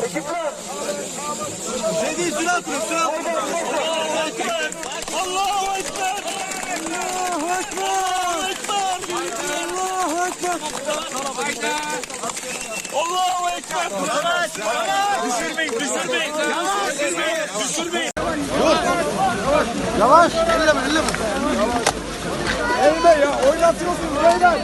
Dedi sürat bırak, sürat. Allahu Ekber. Allahu Ekber. Allahu Ekber. Allahu Ekber. Düşürmeyin, düşürmeyin. Düşürmeyin. Yavaş, elleme, elleme. Elleme ya, oynatıyorsun beyler.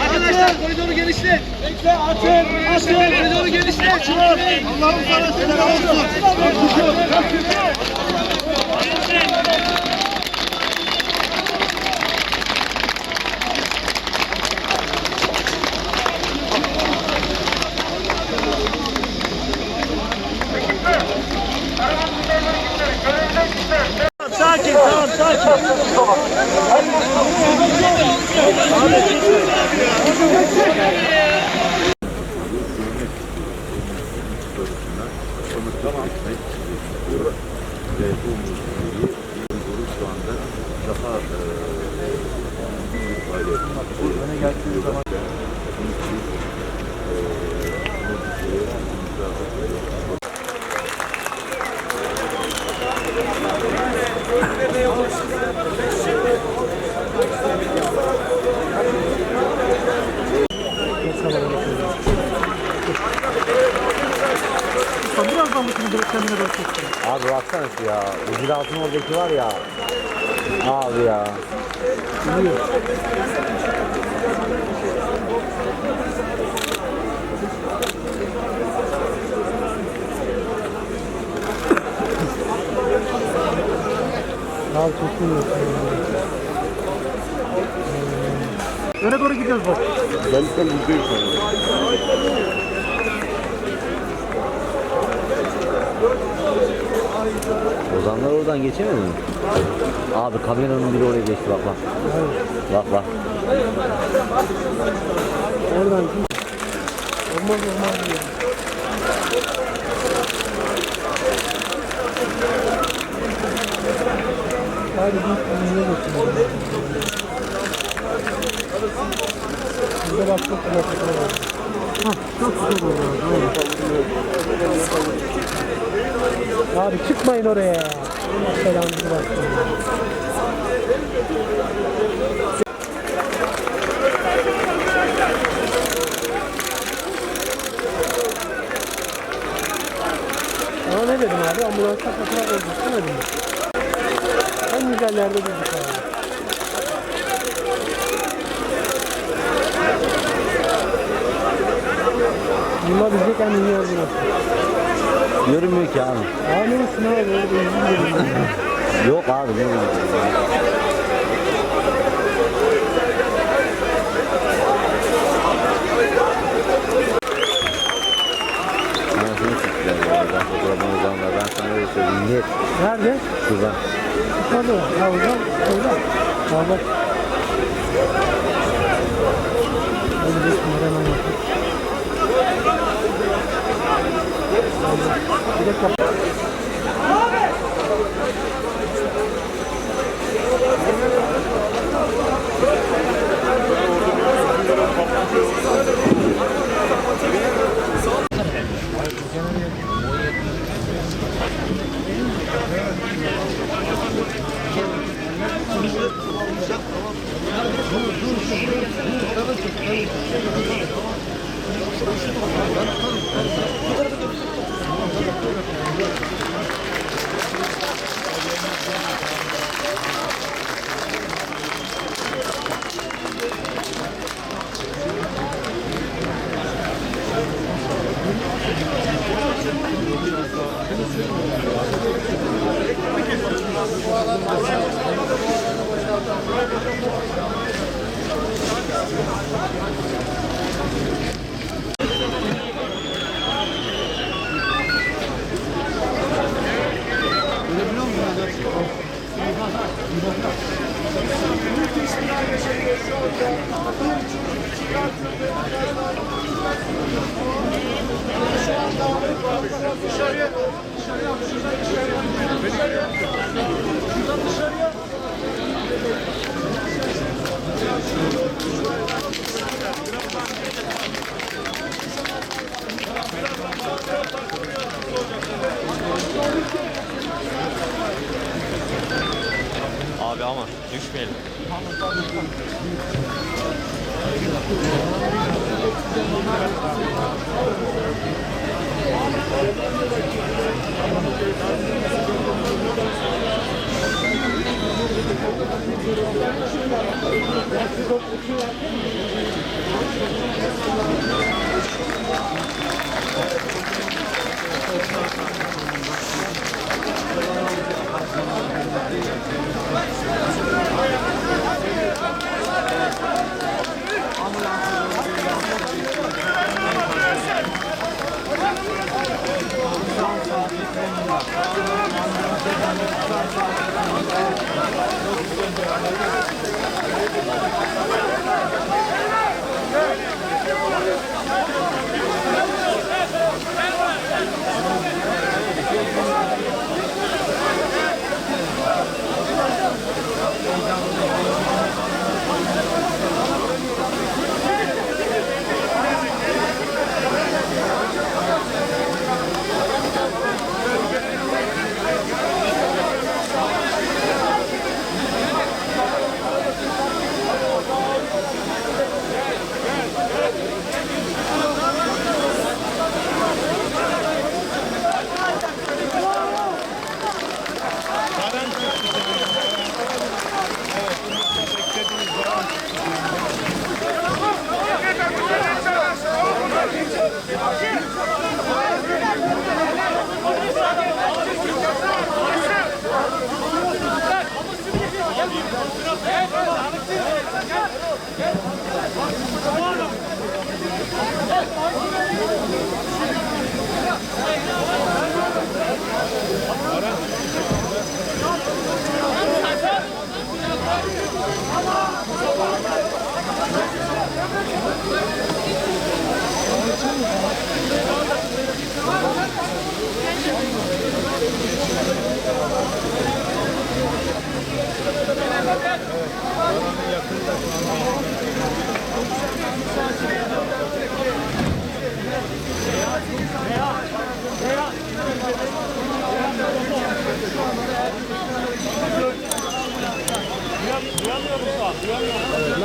Arkadaşlar koridoru genişlet. Bekle, açın. Koridoru genişlet. Allah'ın sana selam olsun. Sakin, tamam, sakin. Tamam. Ve bu müziği şu anda daha öne geldiği zaman Birazdan bakın direkt kendine doğru çekeceğim. Abi baksana şu ya. Ucuz altın oradaki var ya. Abi ya. Biliyor. Al tutun. Öne doğru gidiyoruz bak. özellikle %100 Ozanlar oradan geçemedi mi? Abi kamyonun biri oraya geçti bak bak. Bak bak. Oradan olmaz diyor. Hadi bir niye geçiyorsun? Burada bak çok güzel fotoğraf var. Hah çok güzel oldu. Abi çıkmayın oraya. Selamünaleyküm. Ama ne dedim abi? Ambulansa fotoğraf oldu. Demedim mi? En güzel yerde durduk abi. Yılabilecek en iyi yer burası. Görünmüyor ki abi. Abi neresin abi? Orada izin Yok abi ne bileyim. Anasını siktiler ya. Ben fotoğrafını uzanlar. Ben sana öyle söyleyeyim. Niye? Nerede? Şuradan. Yukarıda. Ha oradan. Oradan. Ha bak. Hadi bir kumara hemen yapayım. Bir dakika. Ne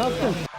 yaptın?